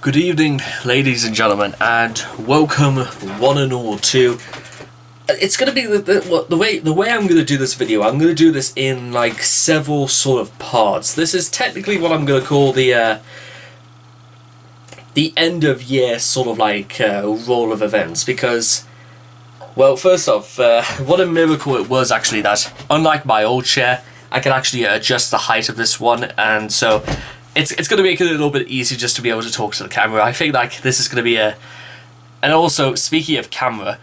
Good evening, ladies and gentlemen, and welcome one and all to. It's gonna be the way I'm gonna do this video. I'm gonna do this in like several sort of parts. This is technically what I'm gonna call the end of year sort of like roll of events, because, well, first off, what a miracle it was actually that, unlike my old chair, I can actually adjust the height of this one, and so it's going to make it a little bit easier just to be able to talk to the camera. I think like this is going to be a... And also, speaking of camera,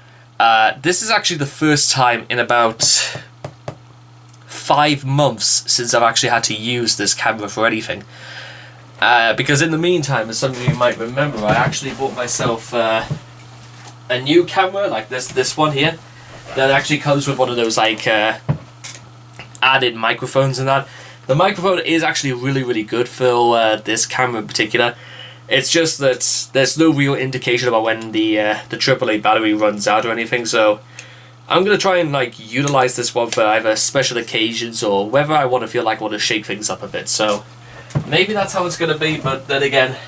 this is actually the first time in about 5 months since I've actually had to use this camera for anything. Because in the meantime, as some of you might remember, I actually bought myself a new camera, like this one here, that actually comes with one of those like added microphones and that. The microphone is actually really good for this camera in particular. It's just that there's no real indication about when the AAA battery runs out or anything, so I'm going to try and like utilize this one for either special occasions or whether I want to shake things up a bit. So maybe that's how it's going to be, but then again,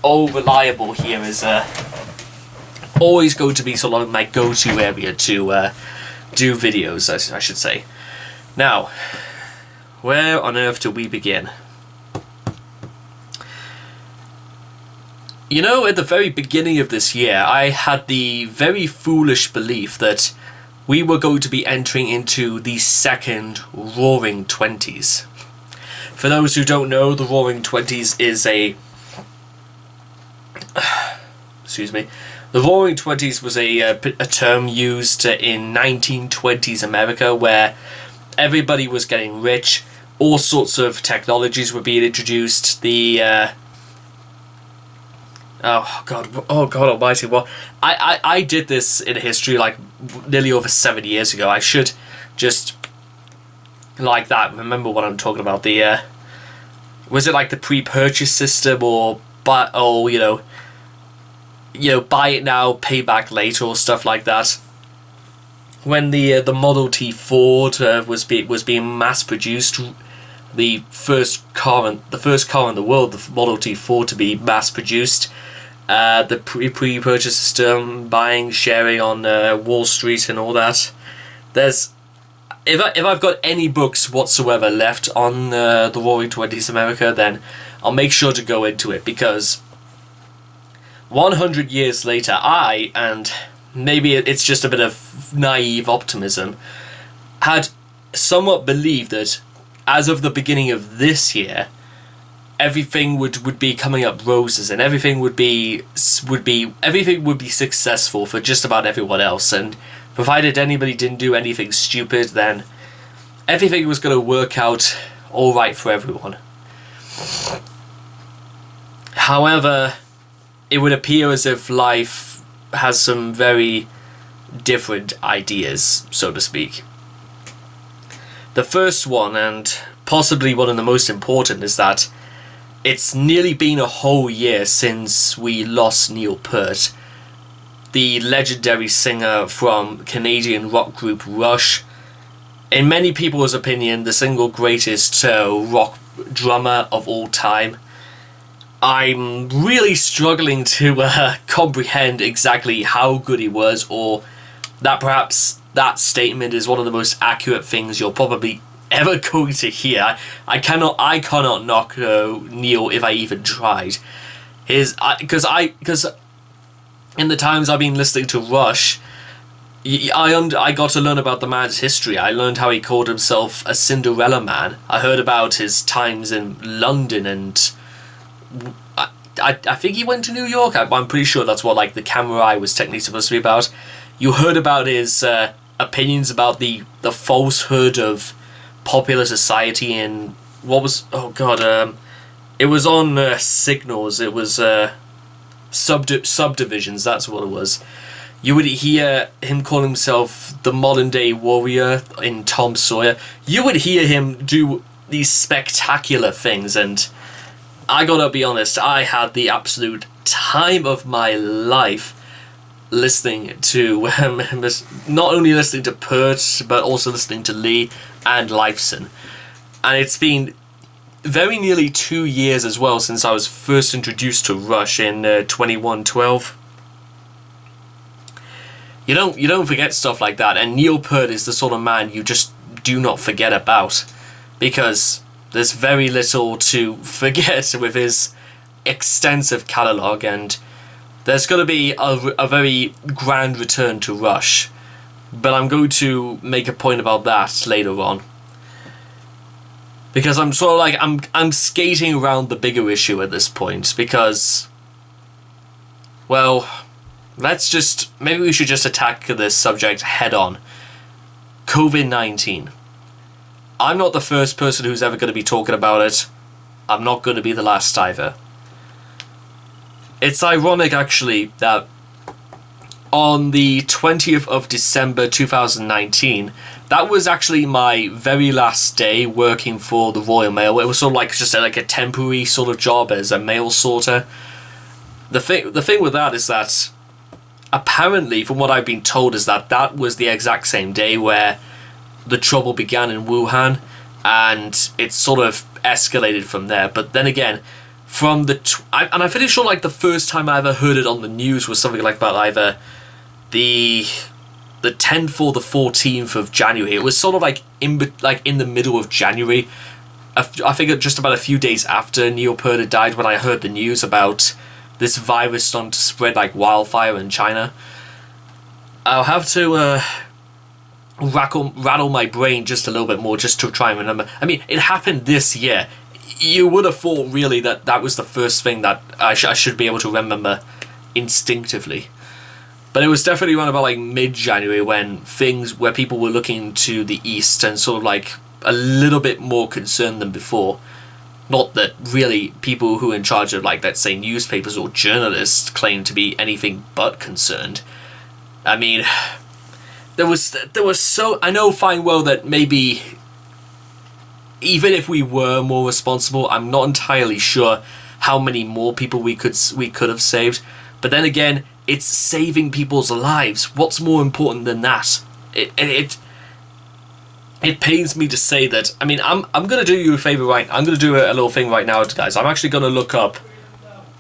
all reliable here is always going to be sort of my go-to area to do videos, I should say. Now, where on earth do we begin? You know, at the very beginning of this year, I had the very foolish belief that we were going to be entering into the second Roaring Twenties. For those who don't know, the Roaring Twenties is a... excuse me. The Roaring Twenties was a term used in 1920s America, where everybody was getting rich, all sorts of technologies were being introduced, oh god almighty, well, I did this in history like nearly over 7 years ago. I should just, like that, remember what I'm talking about. The, was it like the pre-purchase system, or, buy it now, pay back later, or stuff like that? When the Model T Ford was being mass produced, the first car in the world, the Model T Ford, to be mass produced, the pre-purchase system, buying, sharing on Wall Street and all that. There's, if I've got any books whatsoever left on the Roaring Twenties America, then I'll make sure to go into it, because 100 years later, I, and maybe it's just a bit of naive optimism, had somewhat believed that as of the beginning of this year, everything would be coming up roses, and everything would be successful for just about everyone else, and provided anybody didn't do anything stupid, then everything was going to work out all right for everyone. However, it would appear as if life has some very different ideas, so to speak. The first one, and possibly one of the most important, is that it's nearly been a whole year since we lost Neil Peart, the legendary singer from Canadian rock group Rush. In many people's opinion, the single greatest rock drummer of all time. I'm really struggling to comprehend exactly how good he was, or that perhaps that statement is one of the most accurate things you're probably ever going to hear. I cannot knock Neil if I even tried. Because in the times I've been listening to Rush, I got to learn about the man's history. I learned how he called himself a Cinderella man. I heard about his times in London, and I think he went to New York. I'm pretty sure that's what like the Camera Eye was technically supposed to be about. You heard about his opinions about the falsehood of popular society, and what was, oh god, it was on Signals. It was Subdivisions, that's what it was. You would hear him call himself the modern day warrior in Tom Sawyer. You would hear him do these spectacular things, and I gotta be honest, I had the absolute time of my life listening to not only listening to Peart, but also listening to Lee and Lifeson. And it's been very nearly 2 years as well since I was first introduced to Rush in 2112. You don't forget stuff like that, and Neil Peart is the sort of man you just do not forget about, because there's very little to forget with his extensive catalogue, and there's going to be a very grand return to Rush, but I'm going to make a point about that later on, because I'm sort of like I'm skating around the bigger issue at this point, because, well, maybe we should just attack this subject head on. COVID-19. I'm not the first person who's ever going to be talking about it. I'm not going to be the last either. It's ironic, actually, that on the 20th of December 2019, that was actually my very last day working for the Royal Mail. It was sort of like just like a temporary sort of job as a mail sorter. The thing with that is that apparently, from what I've been told, is that was the exact same day where the trouble began in Wuhan, and it sort of escalated from there. But then again, from I'm pretty sure like the first time I ever heard it on the news was something like about either the 10th or the 14th of January. It was sort of like in the middle of January. I think just about a few days after Neil Peart had died, when I heard the news about this virus starting to spread like wildfire in China. I'll have to rattle my brain just a little bit more just to try and remember. I mean, it happened this year. You would have thought really that was the first thing that I should be able to remember instinctively. But it was definitely around about like mid-January where people were looking to the east and sort of like a little bit more concerned than before. Not that really people who are in charge of, like, let's say, newspapers or journalists claim to be anything but concerned. I mean, there was so... I know fine well that maybe even if we were more responsible, I'm not entirely sure how many more people we could have saved. But then again, it's saving people's lives. What's more important than that? It pains me to say that. I mean, I'm going to do you a favour, right? I'm going to do a little thing right now, guys. I'm actually going to look up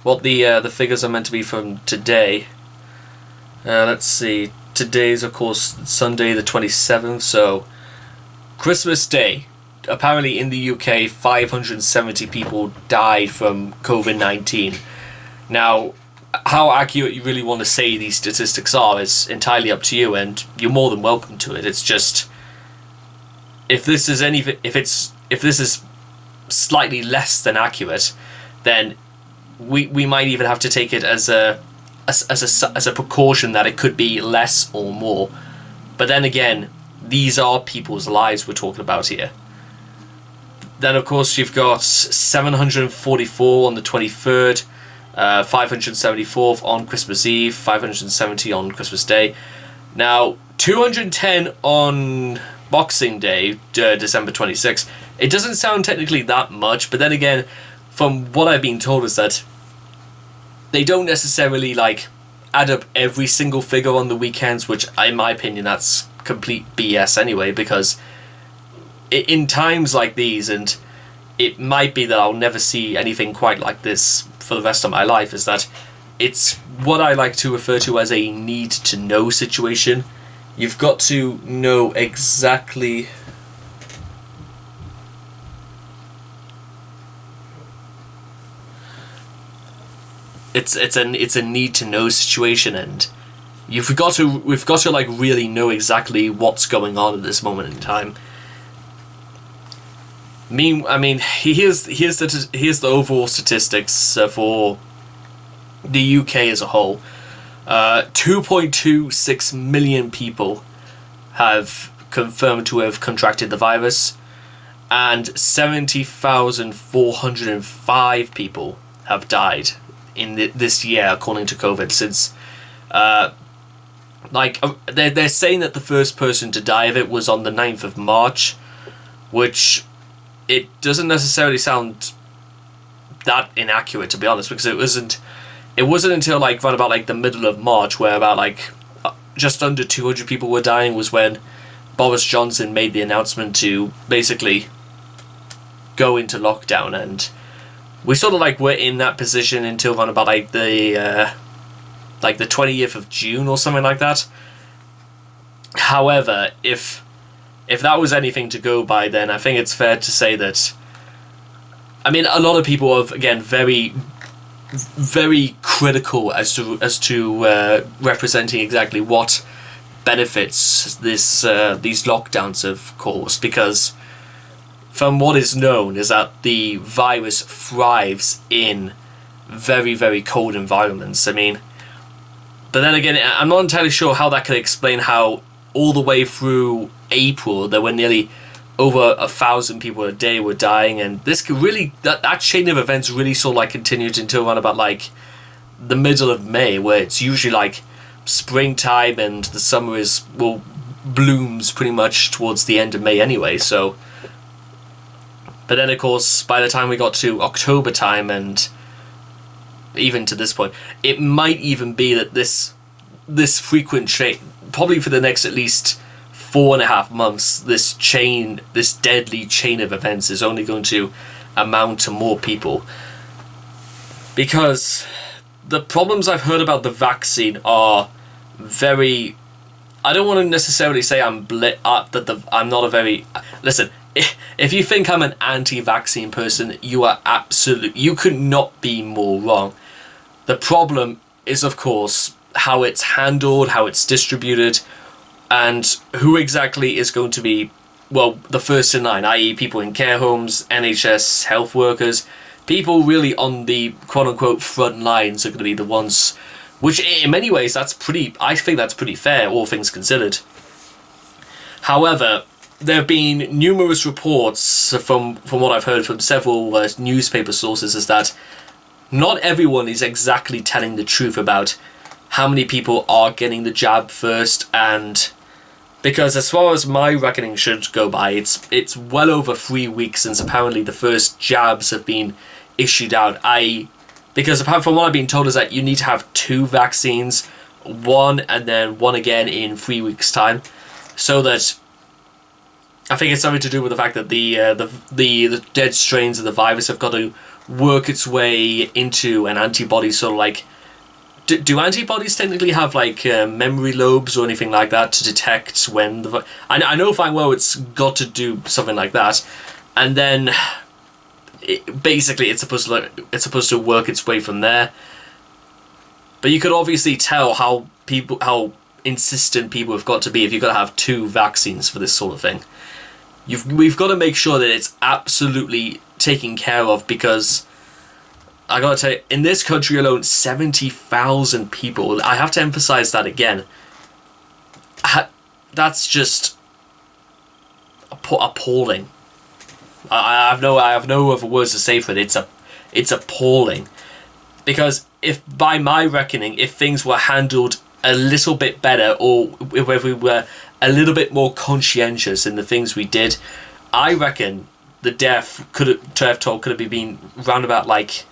what the figures are meant to be from today. Let's see. Today's, of course, Sunday the 27th, so Christmas Day. Apparently in the UK, 570 people died from COVID-19. Now, how accurate you really want to say these statistics are is entirely up to you, and you're more than welcome to it. It's just... If this is slightly less than accurate, then we might even have to take it as a precaution that it could be less or more. But then again, these are people's lives we're talking about here. Then of course you've got 744 on the 23rd, 574 on Christmas Eve, 570 on Christmas Day. Now 210 on Boxing Day, December 26th. It doesn't sound technically that much, but then again, from what I've been told is that they don't necessarily like add up every single figure on the weekends, which in my opinion that's complete BS anyway, because in times like these, and it might be that I'll never see anything quite like this for the rest of my life, is that it's what I like to refer to as a need to know situation. You've got to know exactly... It's a need to know situation, and we've got to like really know exactly what's going on at this moment in time. I mean, here's the overall statistics for the UK as a whole. 2.26 million people have confirmed to have contracted the virus, and 70,405 people have died in this year, according to COVID. Since, they're saying that the first person to die of it was on the 9th of March, which it doesn't necessarily sound that inaccurate, to be honest, because it wasn't until like right about like the middle of March, where about like just under 200 people were dying, was when Boris Johnson made the announcement to basically go into lockdown, and we sort of like were in that position until around about like the 20th of June or something like that. However, if that was anything to go by, then I think it's fair to say that, I mean, a lot of people are, again, very, very critical as to representing exactly what benefits these lockdowns have caused, because from what is known is that the virus thrives in very, very cold environments. I mean, but then again, I'm not entirely sure how that could explain how all the way through April there were nearly over 1,000 people a day were dying, and this could really, that chain of events really sort of like continued until around about like the middle of May, where it's usually like springtime and the summer blooms pretty much towards the end of May anyway. So, but then of course by the time we got to October time, and even to this point, it might even be that this frequent chain, probably for the next at least 4.5 months, this deadly chain of events is only going to amount to more people. Because the problems I've heard about the vaccine are very, I don't want to necessarily say I'm not a very, listen, if you think I'm an anti-vaccine person, you could not be more wrong. The problem is, of course, how it's handled, how it's distributed, and who exactly is going to be, well, the first in line, i.e. people in care homes, NHS, health workers, people really on the quote-unquote front lines are going to be the ones, which in many ways I think that's pretty fair, all things considered. However, there have been numerous reports from what I've heard from several newspaper sources, is that not everyone is exactly telling the truth about how many people are getting the jab first, and because as far as my reckoning should go by, it's well over 3 weeks since apparently the first jabs have been issued out. Because apart from what I've been told is that you need to have 2 vaccines, one and then one again in 3 weeks' time, so that I think it's something to do with the fact that the dead strains of the virus have got to work its way into an antibody, sort of like. Do antibodies technically have like memory lobes or anything like that to detect when the? I know fine well it's got to do something like that, and then basically it's supposed to work its way from there. But you could obviously tell how insistent people have got to be if you've got to have 2 vaccines for this sort of thing. We've got to make sure that it's absolutely taken care of, because I gotta tell you, in this country alone, 70,000 people. I have to emphasize that again. That's just appalling. I have no other words to say for it. It's appalling, because if by my reckoning, if things were handled a little bit better, or if we were a little bit more conscientious in the things we did, I reckon the death toll could have been round about like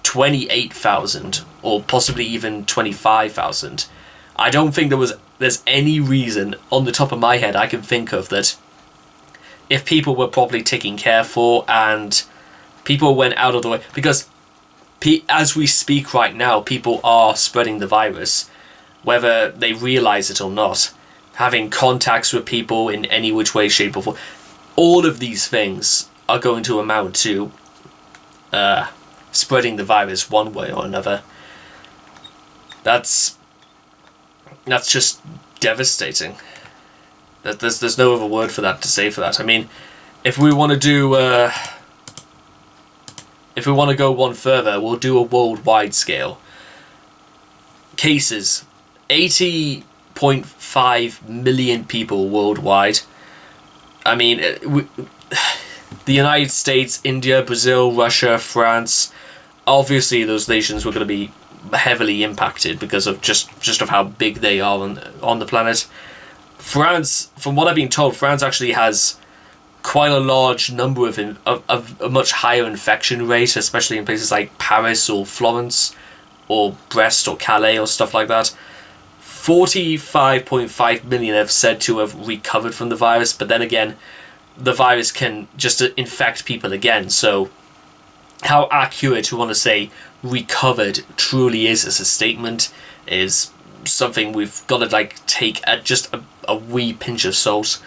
28,000 or possibly even 25,000. I don't think there's any reason on the top of my head I can think of that if people were properly taken care for and people went out of the way, because as we speak right now, people are spreading the virus, whether they realize it or not, having contacts with people in any which way, shape or form. All of these things are going to amount to spreading the virus one way or another. That's just devastating. There's no other word for that to say for that. I mean, if we want to do if we want to go one further, we'll do a worldwide scale. Cases, 80.5 million people worldwide. I mean, the United States, India, Brazil, Russia, France. Obviously, those nations were going to be heavily impacted because of just of how big they are on the planet. France, from what I've been told, France actually has quite a large number of a much higher infection rate, especially in places like Paris or Florence or Brest or Calais or stuff like that. 45.5 million have said to have recovered from the virus, but then again, the virus can just infect people again. So how accurate we want to say recovered truly is as a statement is something we've got to like take at just a wee pinch of salt.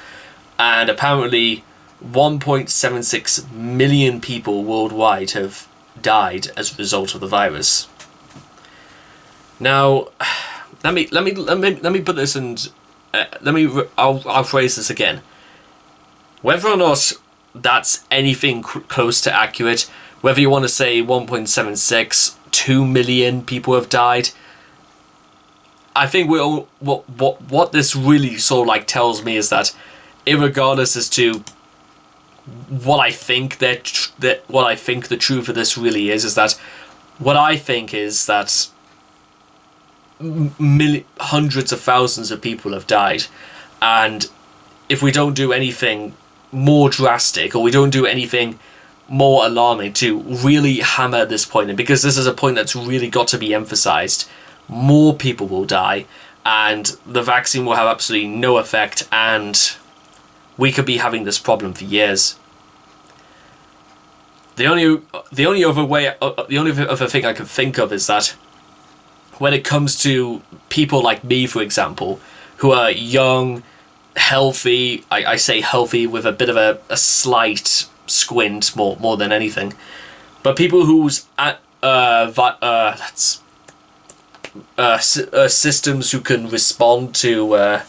And apparently 1.76 million people worldwide have died as a result of the virus. Now, let me put this in. I'll phrase this again. Whether or not that's anything close to accurate, whether you want to say 1.76, 2 million people have died, I think we all what this really sort of like tells me is that, irregardless as to what I think what I think the truth of this really is that what I think is that hundreds of thousands of people have died, and if we don't do anything more drastic, or we don't do anything more alarming to really hammer this point in, because this is a point that's really got to be emphasized, more people will die, and the vaccine will have absolutely no effect, and we could be having this problem for years. The only other thing I can think of is that when it comes to people like me, for example, who are young, healthy, I say healthy with a bit of a slight squint more than anything, but people whose systems who can respond to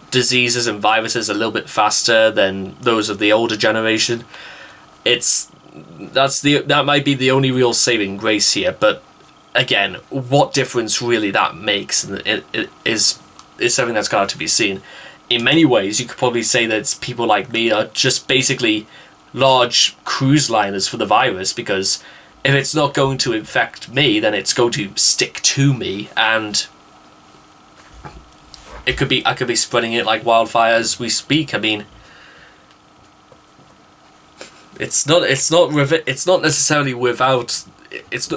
diseases and viruses a little bit faster than those of the older generation, that might be the only real saving grace here. But again, what difference really that makes is something that's got to be seen. In many ways, you could probably say that people like me are just basically large cruise liners for the virus, because if it's not going to infect me, then it's going to stick to me, and I could be spreading it like wildfire as we speak. I mean, it's not necessarily without. It's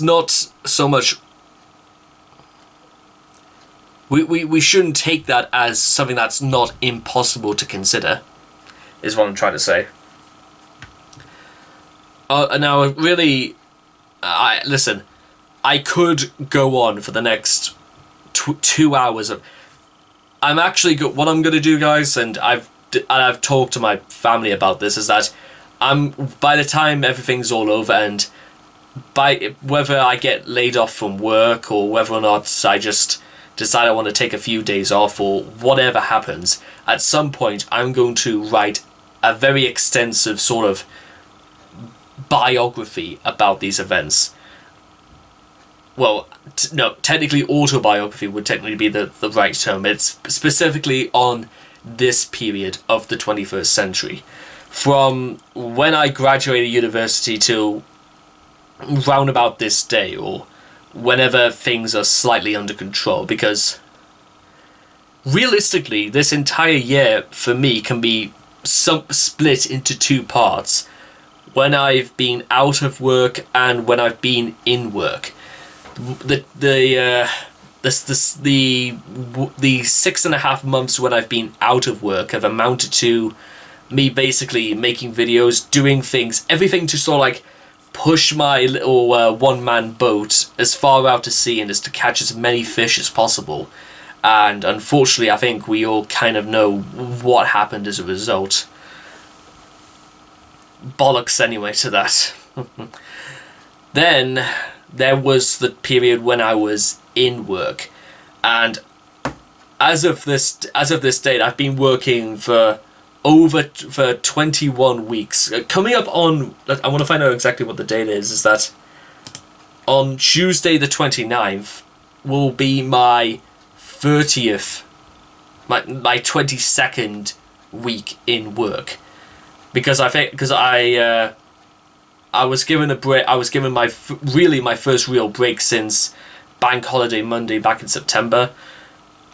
not so much. We shouldn't take that as something that's not impossible to consider, is what I'm trying to say. Now, really, listen, I could go on for the next 2 hours of. I'm actually what I'm gonna do, guys, and I've talked to my family about this, is that by the time everything's all over, and by whether I get laid off from work or whether or not I just decide I want to take a few days off or whatever happens, at some point I'm going to write a very extensive sort of biography about these events. Well, no, technically autobiography would technically be the right term. It's specifically on this period of the 21st century. From when I graduated university to round about this day, or whenever things are slightly under control, because realistically this entire year for me can be split into two parts: when I've been out of work and when I've been in work. The 6.5 months when I've been out of work have amounted to me basically making videos, doing things, everything to sort of like push my little one-man boat as far out to sea and as to catch as many fish as possible. And unfortunately, I think we all kind of know what happened as a result. Bollocks anyway to that. Then there was the period when I was in work, and as of this date, I've been working for 21 weeks. Coming up on, I want to find out exactly what the date is that on Tuesday the 29th will be my 30th, my 22nd week in work, because I was given a break. I was given my first real break since Bank Holiday Monday back in September.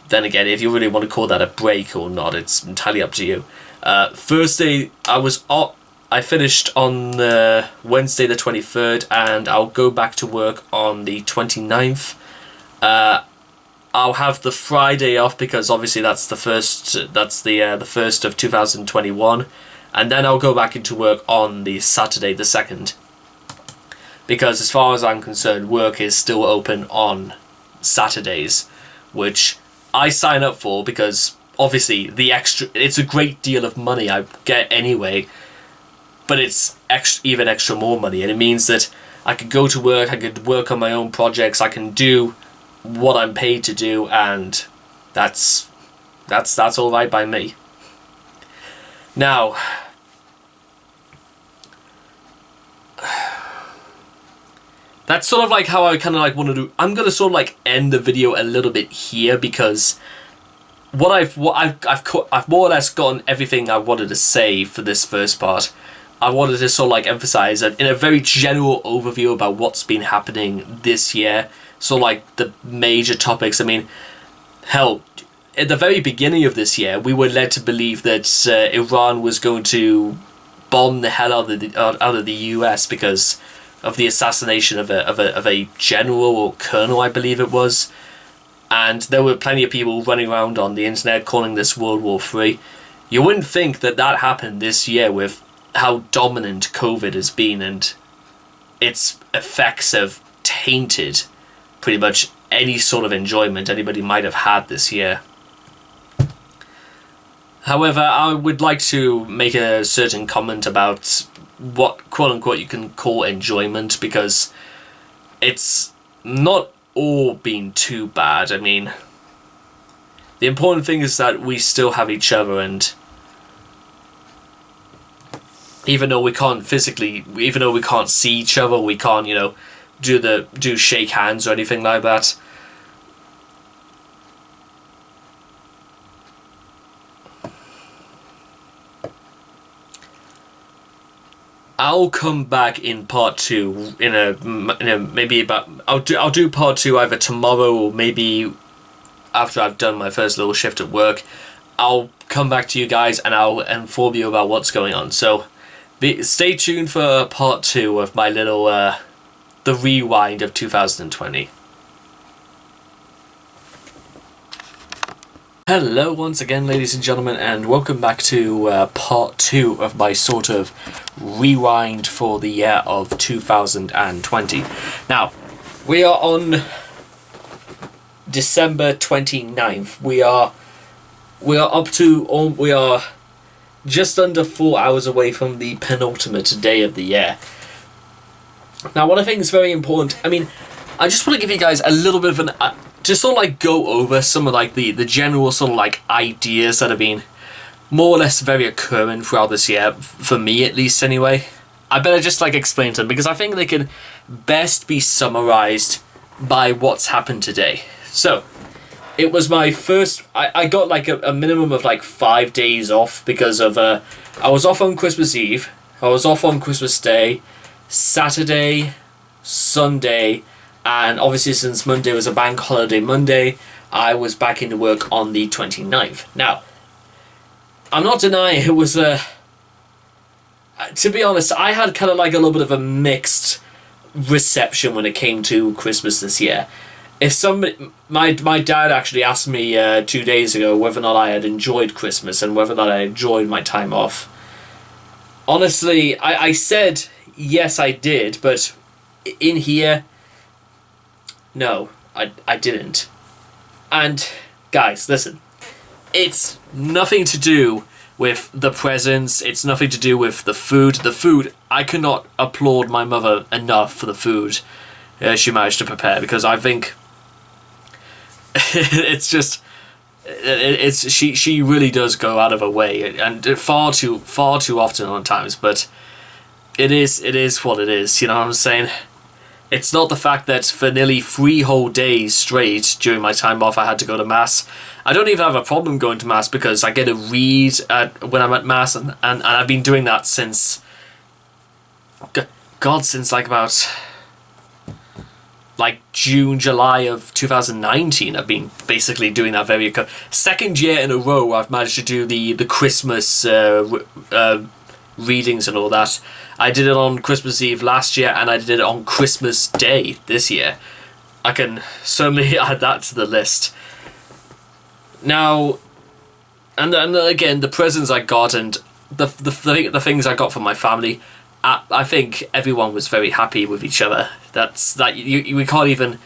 Then again, if you really want to call that a break or not, it's entirely up to you. Thursday, I finished on Wednesday the 23rd, and I'll go back to work on the 29th. I'll have the Friday off because obviously that's the first. That's the first of 2021, and then I'll go back into work on the Saturday the 2nd. Because as far as I'm concerned, work is still open on Saturdays, which I sign up for because obviously it's a great deal of money I get anyway, but it's even extra more money, and it means that I could go to work, I could work on my own projects, I can do what I'm paid to do, and that's all right by me. Now, that's sort of like how I kind of like want to do. I'm gonna sort of like end the video a little bit here because I've more or less gotten everything I wanted to say for this first part. I wanted to sort of like emphasize that in a very general overview about what's been happening this year. So like the major topics. I mean, hell, at the very beginning of this year, we were led to believe that Iran was going to bomb the hell out of the US because of the assassination of a general or colonel, I believe it was. And there were plenty of people running around on the internet calling this World War III. You wouldn't think that happened this year with how dominant COVID has been, and its effects have tainted pretty much any sort of enjoyment anybody might have had this year. However, I would like to make a certain comment about what quote-unquote you can call enjoyment, because it's not all been too bad. I mean, the important thing is that we still have each other, and even though we can't see each other, we can't, do shake hands or anything like that. I'll come back in part 2 in a maybe about I'll do part 2 either tomorrow or maybe after I've done my first little shift at work. I'll come back to you guys and I'll inform you about what's going on. So stay tuned for part 2 of my little the rewind of 2020. Hello once again, ladies and gentlemen, and welcome back to part 2 of my sort of rewind for the year of 2020. Now, we are on December 29th. We are just under 4 hours away from the penultimate day of the year. Now, one of the things very important, I mean, I just want to give you guys a little bit of an just sort of like go over some of like the general sort of like ideas that have been more or less very occurring throughout this year, for me at least anyway. I better just like explain to them because I think they can best be summarized by what's happened today. So, it was my first, I got like a minimum of like 5 days off because of, I was off on Christmas Eve, I was off on Christmas Day, Saturday, Sunday, and obviously since Monday was a bank holiday Monday, I was back into work on the 29th. Now, I'm not denying it was to be honest, I had kind of like a little bit of a mixed reception when it came to Christmas this year. If somebody, my dad actually asked me 2 days ago whether or not I had enjoyed Christmas and whether or not I enjoyed my time off. Honestly, I said yes I did, but in here, no, I didn't. And guys, listen, it's nothing to do with the presents, it's nothing to do with the food. The food, I cannot applaud my mother enough for the food she managed to prepare, because I think it's just, she really does go out of her way, and far too often on times, but it is what it is, you know what I'm saying? It's not the fact that for nearly 3 whole days straight during my time off I had to go to Mass. I don't even have a problem going to Mass because I get to read when I'm at Mass, and I've been doing that since, since like about like June, July of 2019. I've been basically doing that very second year in a row I've managed to do the Christmas readings and all that. I did it on Christmas Eve last year and I did it on Christmas Day this year. I can certainly add that to the list. Now, and again, the presents I got and the things I got from my family, I think everyone was very happy with each other. We can't even.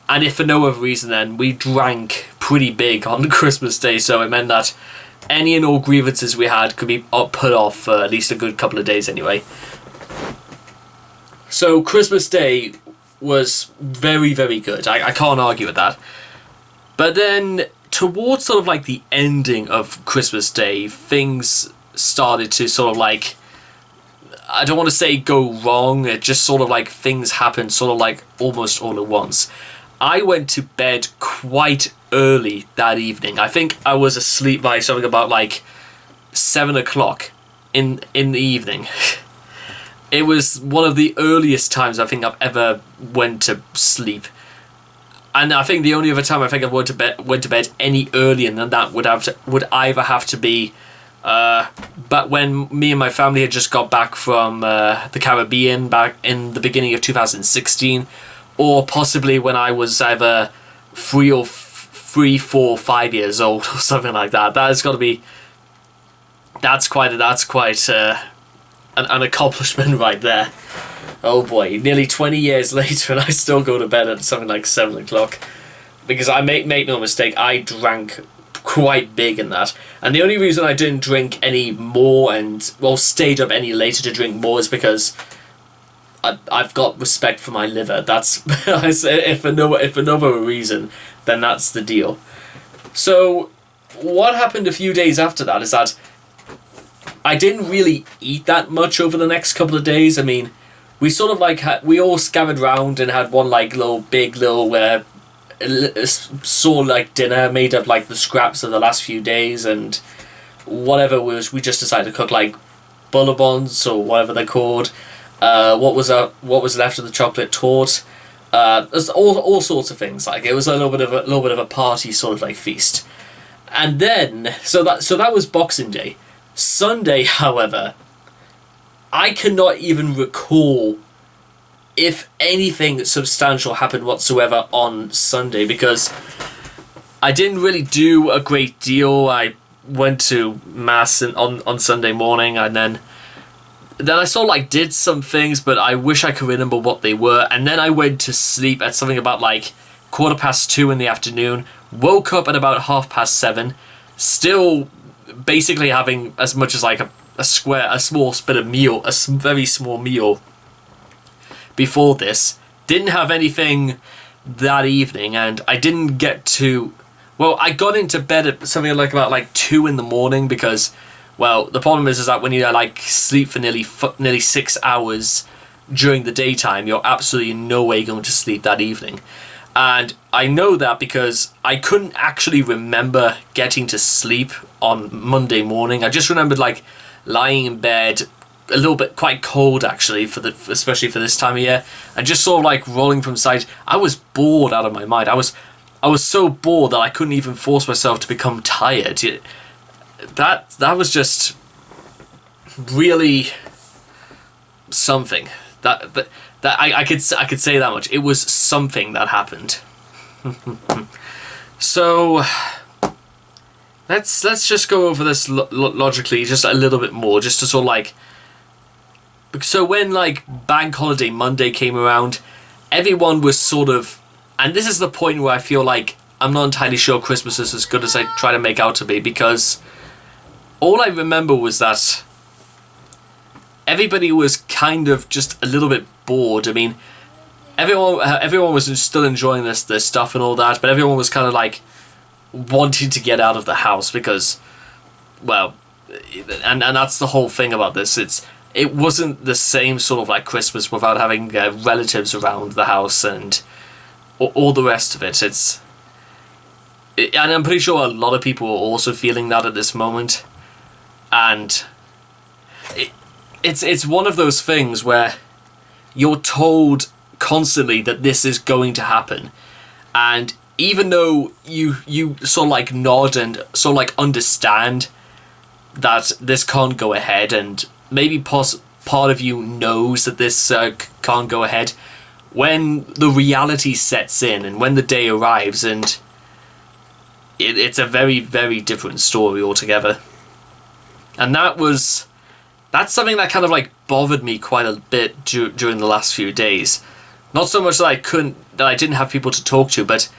And if for no other reason, then we drank pretty big on Christmas Day, so it meant that any and all grievances we had could be put off for at least a good couple of days anyway. So Christmas Day was very, very good. I can't argue with that. But then towards sort of like the ending of Christmas Day, things started to sort of like, I don't want to say go wrong, it just sort of like things happened sort of like almost all at once. I went to bed quite early that evening. I think I was asleep by something about like 7 o'clock in the evening. It was one of the earliest times I think I've ever went to sleep. And I think the only other time I think I went to bed any earlier than that would either have to be but when me and my family had just got back from the Caribbean back in the beginning of 2016, or possibly when I was either 3, 4, 5 years old or something like that. That has got to be. That's quite an accomplishment right there. Oh boy, nearly 20 years later, and I still go to bed at something like 7 o'clock, because I make no mistake, I drank quite big in that. And the only reason I didn't drink any more stayed up any later to drink more is because I've got respect for my liver. That's if for no other reason, then that's the deal. So what happened a few days after that is that I didn't really eat that much over the next couple of days. I mean, we sort of like we all scattered round and had one like big sort of like dinner made of like the scraps of the last few days, and whatever we just decided to cook like bullabons or whatever they're called. What was left of the chocolate torte. There's all sorts of things. Like it was a little bit of a party sort of like feast. And then so that was Boxing Day. Sunday, however, I cannot even recall if anything substantial happened whatsoever on Sunday, because I didn't really do a great deal. I went to mass on Sunday morning, and then I sort of like did some things, but I wish I could remember what they were. And then I went to sleep at something about like 2:15 in the afternoon. Woke up at about 7:30, still basically having as much as like a small bit of meal, a very small meal before this. Didn't have anything that evening, and I didn't get to. Well, I got into bed at something like about like 2 in the morning because. Well, the problem is that when you like sleep for nearly 6 hours during the daytime, you're absolutely no way going to sleep that evening. And I know that because I couldn't actually remember getting to sleep on Monday morning. I just remembered like lying in bed, a little bit quite cold actually, especially for this time of year, and just sort of like rolling from side. I was bored out of my mind. I was so bored that I couldn't even force myself to become tired. That was just really something. That I could say that much. It was something that happened. So let's just go over this logically just a little bit more, just to sort of like. So when like Bank Holiday Monday came around, everyone was sort of, and this is the point where I feel like I'm not entirely sure Christmas is as good as I try to make out to be, because all I remember was that everybody was kind of just a little bit bored. I mean, everyone was still enjoying this stuff and all that, but everyone was kind of like wanting to get out of the house because, well, and that's the whole thing about this. It wasn't the same sort of like Christmas without having relatives around the house and all the rest of it. And I'm pretty sure a lot of people are also feeling that at this moment. And it's one of those things where you're told constantly that this is going to happen, and even though you sort of like nod and sort of like understand that this can't go ahead, and maybe part of you knows that this can't go ahead, when the reality sets in and when the day arrives and it's a very, very different story altogether. And that's something that kind of like bothered me quite a bit during the last few days. Not so much that I didn't have people to talk to, but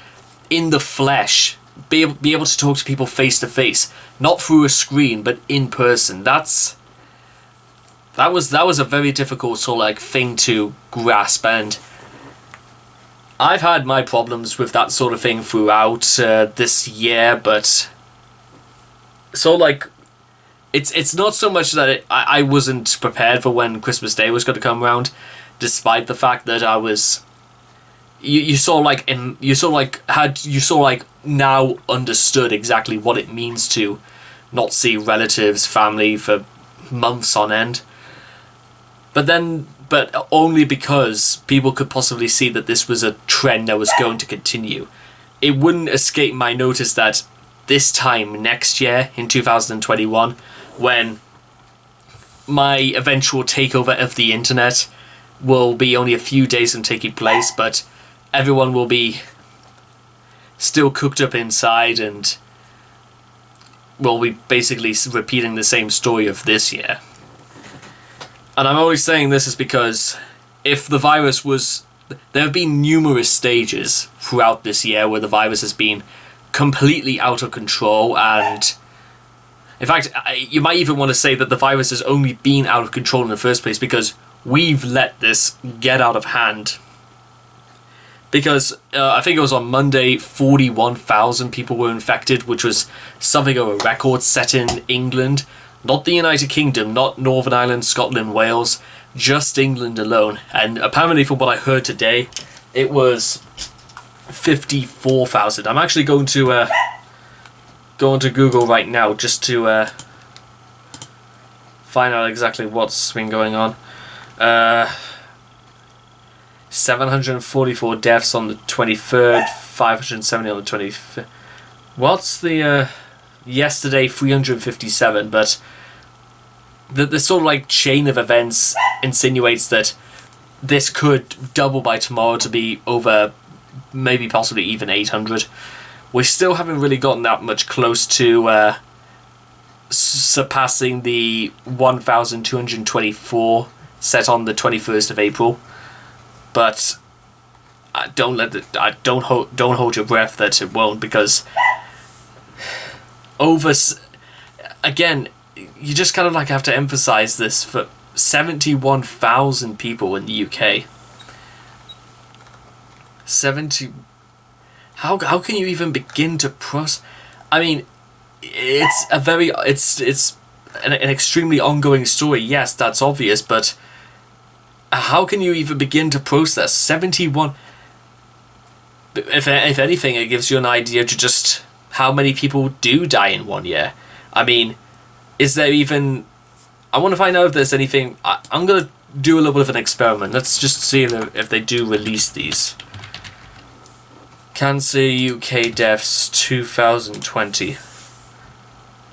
in the flesh, be able to talk to people face to face, not through a screen, but in person. That was a very difficult sort of like thing to grasp, and I've had my problems with that sort of thing throughout this year, but so like it's not so much that I wasn't prepared for when Christmas Day was going to come around, despite the fact that I was. You now understood exactly what it means to not see relatives, family for months on end. But only because people could possibly see that this was a trend that was going to continue. It wouldn't escape my notice that this time next year, in 2021, when my eventual takeover of the internet will be only a few days from taking place, but everyone will be still cooked up inside and will be basically repeating the same story of this year. And I'm only saying this is because if the virus was... There have been numerous stages throughout this year where the virus has been completely out of control, and in fact, you might even want to say that the virus has only been out of control in the first place because we've let this get out of hand. Because I think it was on Monday, 41,000 people were infected, which was something of a record set in England. Not the United Kingdom, not Northern Ireland, Scotland, Wales, just England alone. And apparently from what I heard today, it was 54,000. I'm actually going to go onto Google right now just to find out exactly what's been going on. 744 deaths on the 23rd, 570 on the 25th. What's the... yesterday, 357, but the sort of like chain of events insinuates that this could double by tomorrow to be over, maybe possibly even 800. We still haven't really gotten that much close to surpassing the 1,224 set on the 21st of April. But don't hold your breath that it won't, because again, you just kind of like have to emphasize this for 71,000 people in the UK. 70. How can you even begin to process? I mean, it's an extremely ongoing story. Yes, that's obvious, but how can you even begin to process 71? If anything, it gives you an idea to just how many people do die in 1 year. I mean, is there even... I want to find out if there's anything... I'm going to do a little bit of an experiment. Let's just see if they do release these. Cancer UK deaths 2020.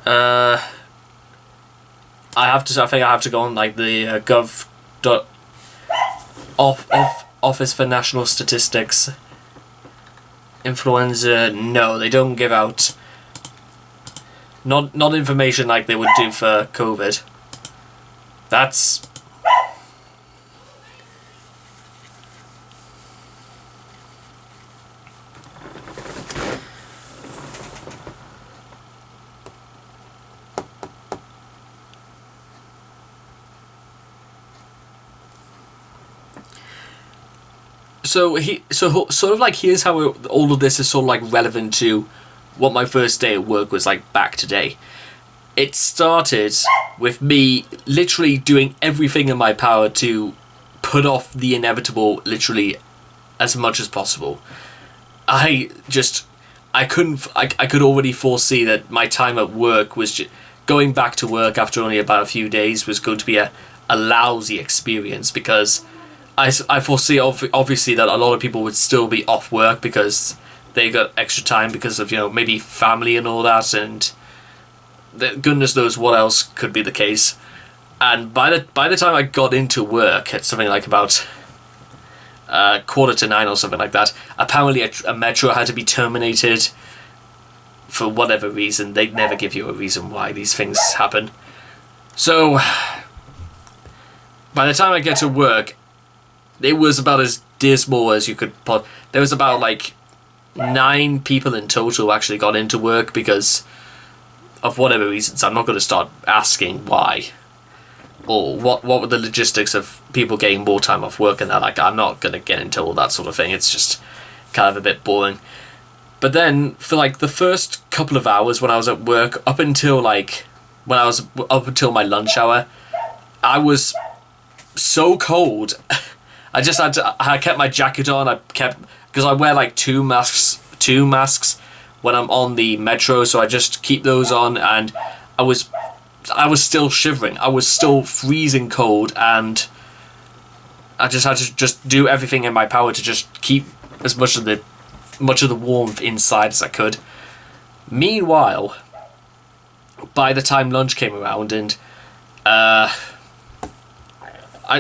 I think I have to go on like the Office for National Statistics. Influenza, no, they don't give out not information like they would do for COVID. That's... So sort of like here's how all of this is sort of like relevant to what my first day at work was like back today. It started with me literally doing everything in my power to put off the inevitable literally as much as possible. I could already foresee that my time at work was going back to work after only about a few days was going to be a lousy experience, because I foresee obviously that a lot of people would still be off work because they got extra time because of, maybe family and all that, and goodness knows what else could be the case. And by the time I got into work at something like about 8:45 or something like that, apparently a metro had to be terminated. for whatever reason, they never give you a reason why these things happen. So, by the time I get to work, it was about as dismal as you could put. There was about like 9 people in total who actually got into work because of whatever reasons. I'm not going to start asking why or what were the logistics of people getting more time off work and that. Like, I'm not going to get into all that sort of thing. It's just kind of a bit boring. But then for like the first couple of hours when I was at work, up until my lunch hour, I was so cold. I kept my jacket on. Because I wear like two masks when I'm on the metro, so I just keep those on, and I was still shivering. I was still freezing cold, and I just had to just do everything in my power to just keep as much of the warmth inside as I could. Meanwhile, by the time lunch came around, and I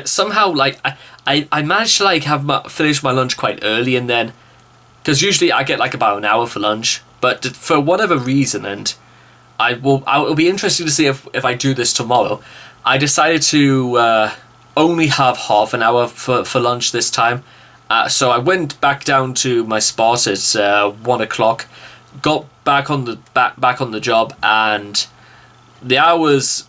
somehow I managed to like finish my lunch quite early, and then because usually I get like about an hour for lunch, but for whatever reason, and I will be interested to see if I do this tomorrow. I decided to only have half an hour for lunch this time. So I went back down to my spot at 1 o'clock, got back on the job, and the hours,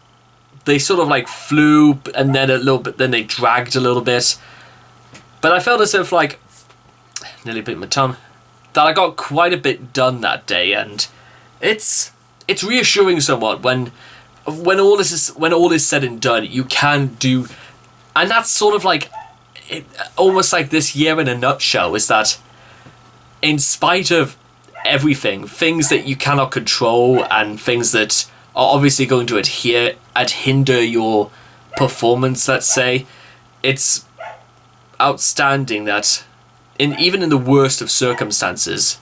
they sort of like flew, and then then they dragged a little bit. But I felt as if like, nearly bit my tongue, that I got quite a bit done that day, and it's reassuring somewhat when all is said and done, you can do, and that's sort of like. Almost like this year in a nutshell is that in spite of everything, things that you cannot control and things that are obviously going to hinder your performance, let's say, it's outstanding that even in the worst of circumstances,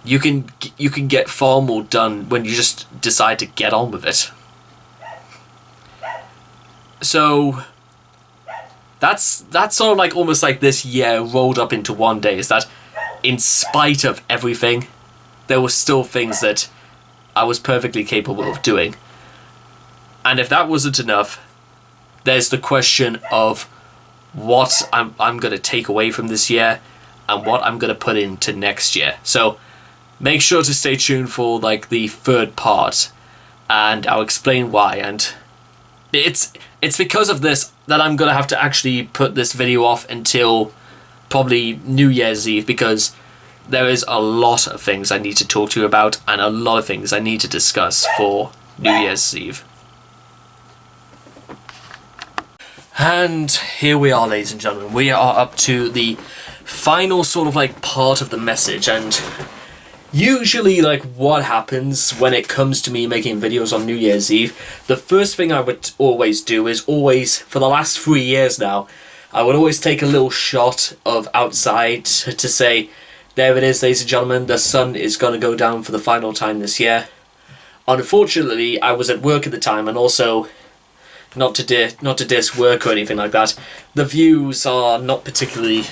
you can get far more done when you just decide to get on with it. So that's sort of like almost like this year rolled up into one day, is that in spite of everything, there were still things that I was perfectly capable of doing. And if that wasn't enough, there's the question of what I'm going to take away from this year and what I'm going to put into next year. So make sure to stay tuned for like the third part, and I'll explain why. And it's because of this that I'm going to have to actually put this video off until probably New Year's Eve, because there is a lot of things I need to talk to you about and a lot of things I need to discuss for New Year's Eve. And here we are, ladies and gentlemen. We are up to the final sort of like part of the message, and usually like what happens when it comes to me making videos on New Year's Eve, the first thing I would always do is for the last 3 years now, I would always take a little shot of outside to say, there it is, ladies and gentlemen, the sun is going to go down for the final time this year. Unfortunately, I was at work at the time, and also not to diss work or anything like that, the views are not particularly,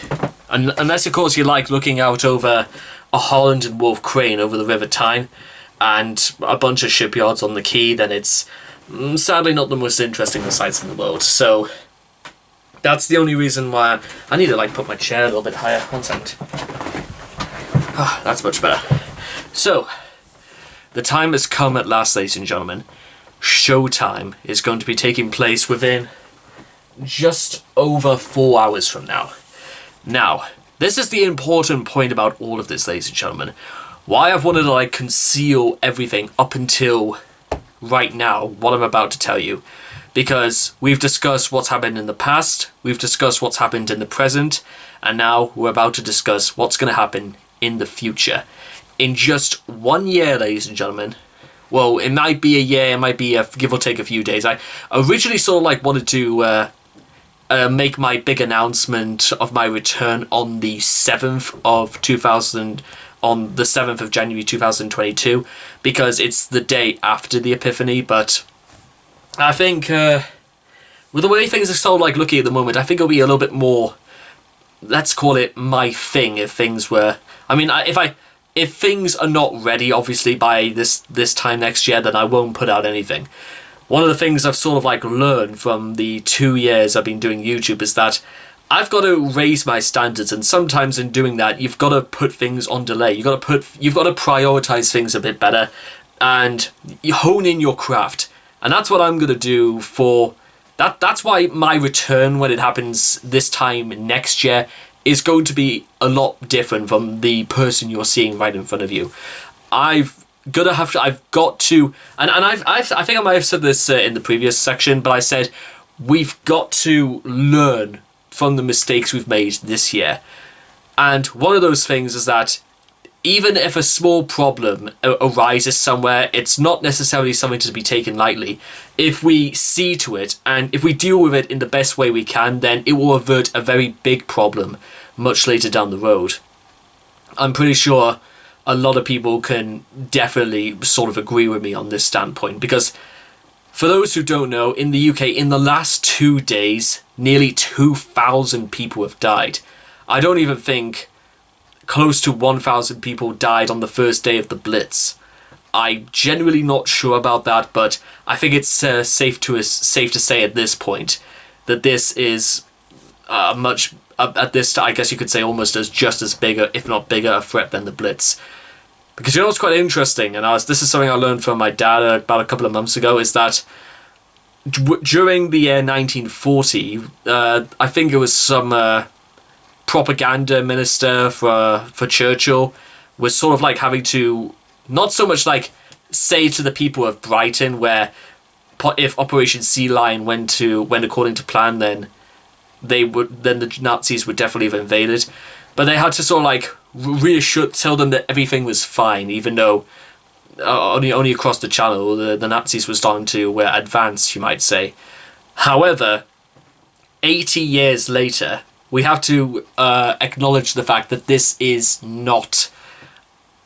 unless of course you like looking out over a Holland and Wolf crane over the River Tyne and a bunch of shipyards on the quay, then it's sadly not the most interesting of sights in the world. So that's the only reason why I need to like put my chair a little bit higher. 1 second. Ah, that's much better. So the time has come at last, ladies and gentlemen. Showtime is going to be taking place within just over 4 hours from now. Now, this is the important point about all of this, ladies and gentlemen. Why I've wanted to like conceal everything up until right now, what I'm about to tell you. Because we've discussed what's happened in the past, we've discussed what's happened in the present, and now we're about to discuss what's going to happen in the future. In just 1 year, ladies and gentlemen, well, it might be a year, it might be a give or take a few days. I originally sort of like wanted to make my big announcement of my return on the 7th of January 2022, because it's the day after the Epiphany. But I think with the way things are sort of like looking at the moment, I think it'll be a little bit more, let's call it my thing, if things were, I mean, if I if things are not ready, obviously, by this time next year, then I won't put out anything. One of the things I've sort of like learned from the 2 years I've been doing YouTube is that I've got to raise my standards, and sometimes in doing that, you've got to put things on delay. You've got to prioritize things a bit better, and you hone in your craft. And that's what I'm gonna do for that. That's why my return, when it happens this time next year, is going to be a lot different from the person you're seeing right in front of you. I've got to, and I think I might have said this in the previous section, but I said we've got to learn from the mistakes we've made this year. And one of those things is that even if a small problem arises somewhere, it's not necessarily something to be taken lightly. If we see to it and if we deal with it in the best way we can, then it will avert a very big problem much later down the road. I'm pretty sure a lot of people can definitely sort of agree with me on this standpoint, because for those who don't know, in the UK, in the last 2 days, nearly 2,000 people have died. I don't even think close to 1,000 people died on the first day of the Blitz. I'm genuinely not sure about that, but I think it's safe to say at this point that this is at this, I guess you could say, almost just as big, if not bigger, a threat than the Blitz. Because you know what's quite interesting, and this is something I learned from my dad about a couple of months ago, is that during the year 1940, I think it was some propaganda minister for Churchill was sort of like having to not so much like say to the people of Brighton, where if Operation Sea Lion went according to plan, then the Nazis would definitely have invaded, but they had to sort of like tell them that everything was fine, even though only across the channel the Nazis were starting to advance, you might say. However, 80 years later, we have to acknowledge the fact that this is not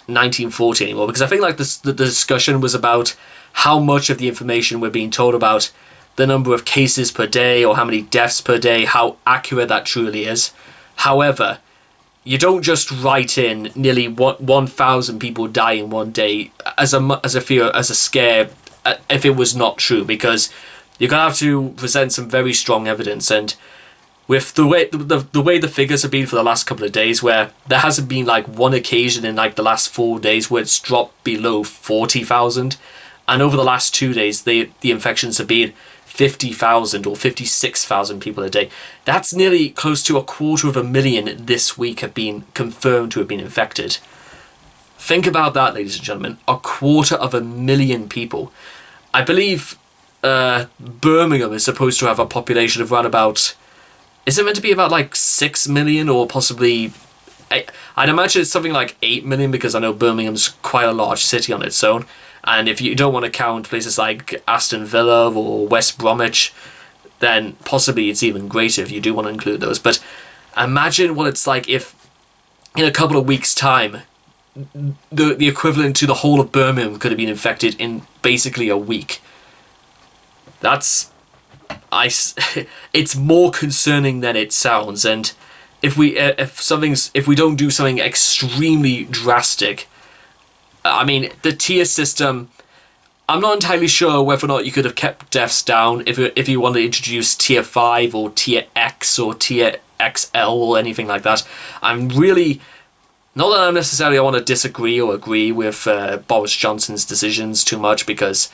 1940 anymore, because I think like the discussion was about how much of the information we're being told about the number of cases per day or how many deaths per day, how accurate that truly is. However, you don't just write in nearly 1,000 people die in one day as a scare if it was not true, because you're gonna have to present some very strong evidence. And with the way the figures have been for the last couple of days, where there hasn't been like one occasion in like the last 4 days where it's dropped below 40,000, and over the last 2 days the infections have been 50,000 or 56,000 people a day. That's nearly close to 250,000 this week have been confirmed to have been infected. Think about that, ladies and gentlemen. 250,000 people. I believe Birmingham is supposed to have a population of around about, is it meant to be about like 6 million or possibly, I'd imagine it's something like 8 million, because I know Birmingham's quite a large city on its own. And if you don't want to count places like Aston Villa or West Bromwich, then possibly it's even greater if you do want to include those. But imagine what it's like if in a couple of weeks' time, the equivalent to the whole of Birmingham could have been infected in basically a week. It's more concerning than it sounds. And if we don't do something extremely drastic, I mean, the tier system, I'm not entirely sure whether or not you could have kept deaths down if you wanted to introduce tier 5 or tier X or tier XL or anything like that. I'm really, not that I necessarily want to disagree or agree with Boris Johnson's decisions too much, because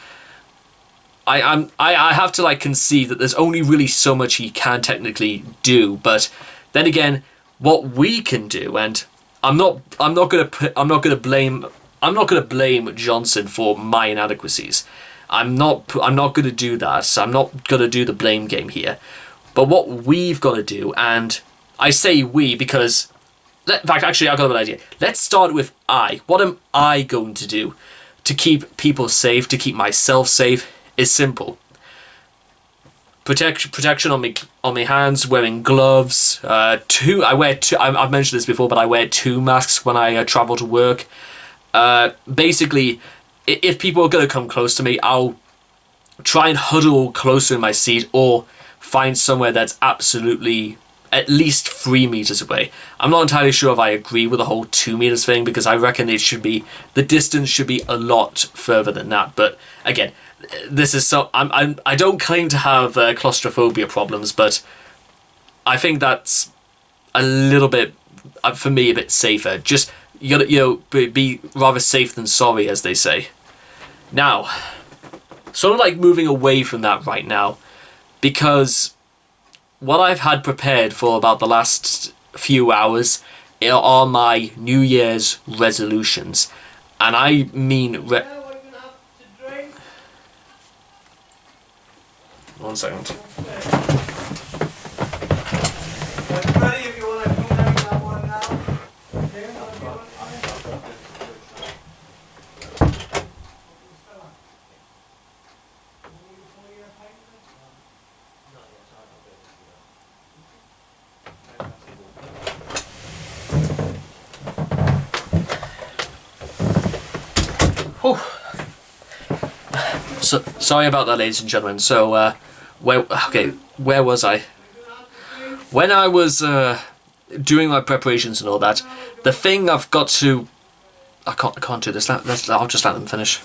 I have to like concede that there's only really so much he can technically do. But then again, what we can do, and I'm not gonna blame Johnson for my inadequacies. I'm not going to do that. So I'm not going to do the blame game here. But what we've got to do, and I say we because, in fact, actually, I've got an idea. Let's start with I. What am I going to do to keep people safe, to keep myself safe? Is simple. Protection on my hands, wearing gloves. I wear two. I've mentioned this before, but I wear 2 masks when I travel to work. Basically, if people are going to come close to me, I'll try and huddle closer in my seat, or find somewhere that's absolutely at least 3 meters away. I'm not entirely sure if I agree with the whole 2 meters thing, because I reckon the distance should be a lot further than that. But again, this is I don't claim to have claustrophobia problems, but I think that's a little bit, for me, a bit safer. Just, you gotta, be rather safe than sorry, as they say. Now, sort of like moving away from that right now, because what I've had prepared for about the last few hours are my New Year's resolutions. And I mean... One second. So, sorry about that, ladies and gentlemen. So, where was I? When I was doing my preparations and all that, the thing I've got to... I can't do this. I'll just let them finish.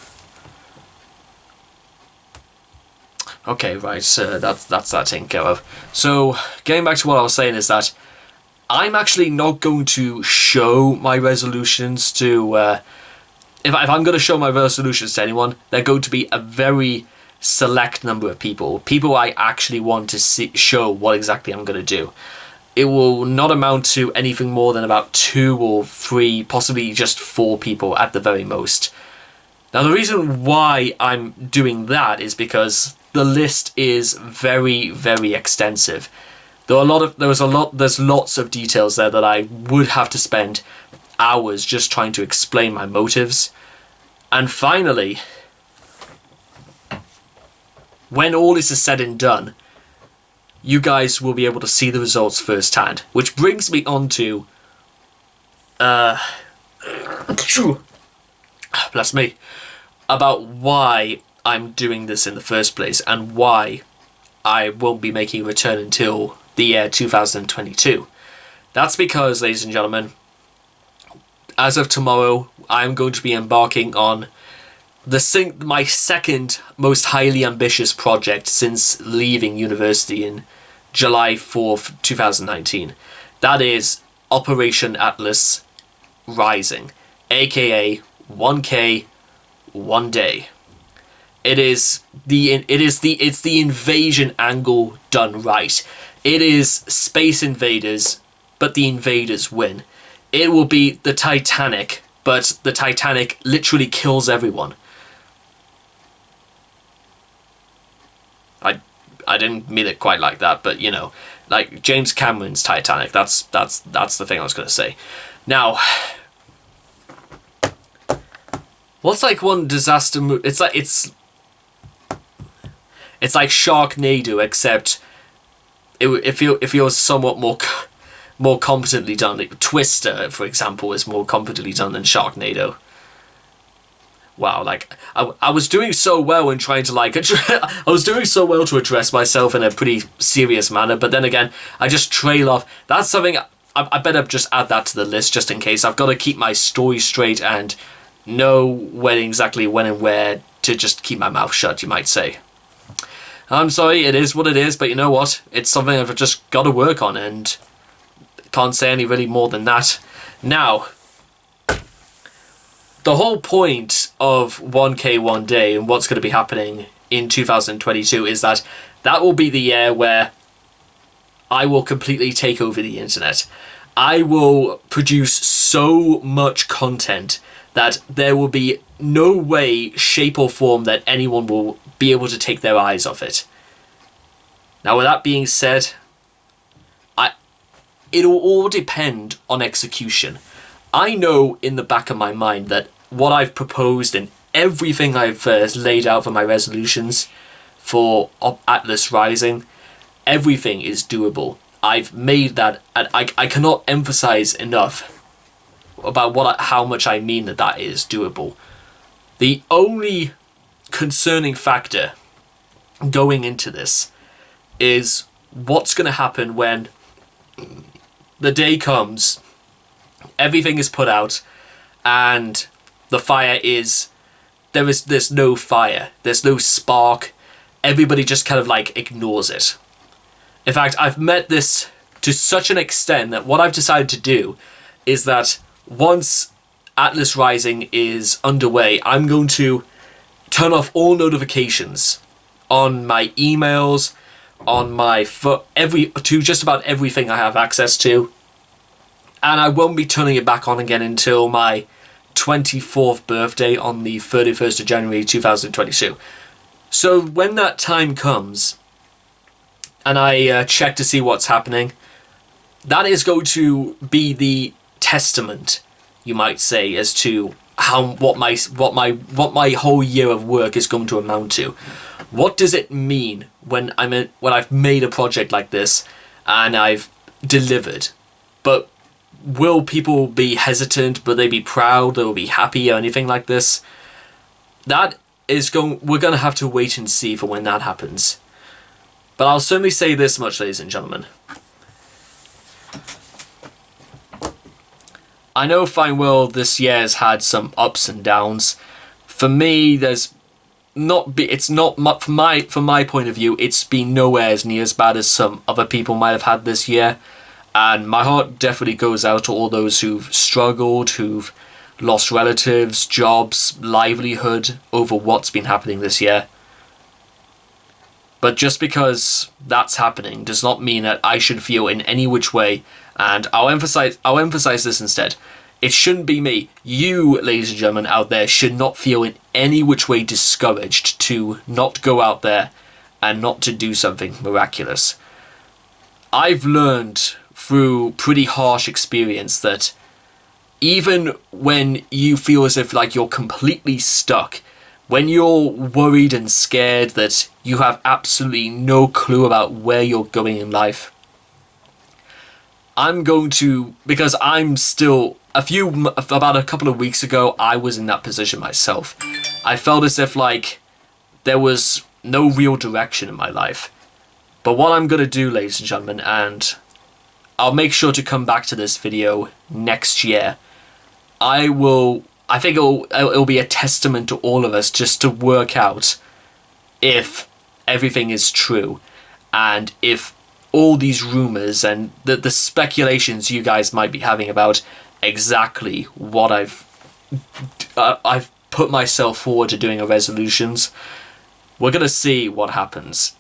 Okay, right. That's that taken care of. So, getting back to what I was saying is that I'm actually not going to show my resolutions to... If I'm going to show my resolutions to anyone, they're going to be a very select number of people. People I actually want to show what exactly I'm going to do. It will not amount to anything more than about 2 or 3, possibly just 4 people at the very most. Now, the reason why I'm doing that is because the list is very, very extensive. There's lots of details there that I would have to spend hours just trying to explain my motives. And finally, when all this is said and done, you guys will be able to see the results firsthand. Which brings me on to bless me, about why I'm doing this in the first place and why I won't be making a return until the year 2022. That's because, ladies and gentlemen, as of tomorrow, I'm going to be embarking on my second most highly ambitious project since leaving university in July 4th, 2019. That is Operation Atlas Rising, aka 1K, 1 day. It's the invasion angle done right. It is space invaders, but the invaders win. It will be the Titanic, but the Titanic literally kills everyone. I didn't mean it quite like that, but like James Cameron's Titanic. That's the thing I was going to say. Now, what's like one disaster movie? It's like Sharknado, except it feels somewhat more competently done. Twister, for example, is more competently done than Sharknado. Wow, like I was doing so well in trying to I was doing so well to address myself in a pretty serious manner, but then again, I just trail off. That's something I better just add that to the list just in case. I've got to keep my story straight and know when and where to just keep my mouth shut, you might say. I'm sorry, it is what it is, but you know what? It's something I've just got to work on, and can't say any really more than that. Now, the whole point of 1K 1 day and what's going to be happening in 2022 is that will be the year where I will completely take over the internet. I will produce so much content that there will be no way, shape or form that anyone will be able to take their eyes off it. Now, with that being said, it'll all depend on execution. I know in the back of my mind that what I've proposed and everything I've laid out for my resolutions for Atlas Rising, everything is doable. I've made that, and I cannot emphasize enough about how much I mean that is doable. The only concerning factor going into this is what's going to happen when the day comes, everything is put out, and the fire is... There's no fire. There's no spark. Everybody just kind of like ignores it. In fact, I've met this to such an extent that what I've decided to do is that once Atlas Rising is underway, I'm going to turn off all notifications on my emails, on my to just about everything I have access to, and I won't be turning it back on again until my 24th birthday on the 31st of January 2022. So when that time comes and I check to see what's happening, that is going to be the testament, you might say, as to what my whole year of work is going to amount to. What does it mean when I've made a project like this and I've delivered? But will people be hesitant? Will they be proud? Will they be happy or anything like this? We're going to have to wait and see for when that happens. But I'll certainly say this much, ladies and gentlemen. I know fine well this year has had some ups and downs. For me, from my point of view, it's been nowhere as near as bad as some other people might have had this year. And my heart definitely goes out to all those who've struggled, who've lost relatives, jobs, livelihood over what's been happening this year. But just because that's happening does not mean that I should feel in any which way. And I'll emphasize this instead. It shouldn't be me. You, ladies and gentlemen, out there should not feel in any which way discouraged to not go out there and not to do something miraculous. I've learned through pretty harsh experience that even when you feel as if like you're completely stuck, when you're worried and scared that you have absolutely no clue about where you're going in life, because I'm still, about a couple of weeks ago, I was in that position myself. I felt as if like there was no real direction in my life. But what I'm going to do, ladies and gentlemen, and I'll make sure to come back to this video next year, I think it'll be a testament to all of us just to work out if everything is true and if all these rumors and the speculations you guys might be having about exactly what I've put myself forward to doing a resolutions, we're going to see what happens.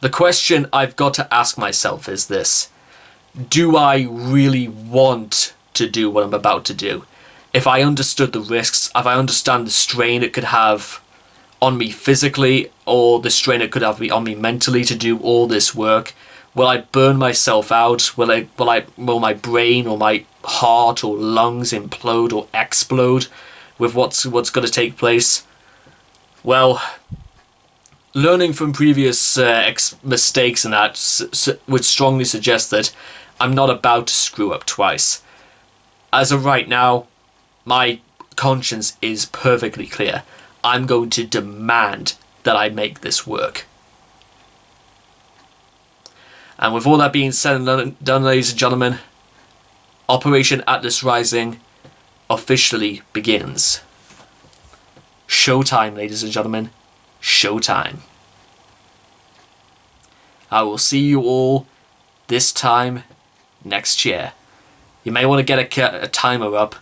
The question I've got to ask myself is this: do I really want to do what I'm about to do? If I understood the risks, if I understand the strain it could have on me physically, or the strain it could have on me mentally to do all this work, will I burn myself out? Will my brain or my heart or lungs implode or explode with what's going to take place? Well, learning from previous mistakes and that would strongly suggest that I'm not about to screw up twice. As of right now, my conscience is perfectly clear. I'm going to demand that I make this work. And with all that being said and done, ladies and gentlemen, Operation Atlas Rising officially begins. Showtime, ladies and gentlemen. Showtime. I will see you all this time next year. You may want to get a timer up.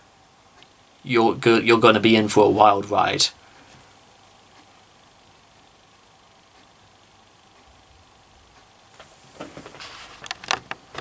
You're going to be in for a wild ride.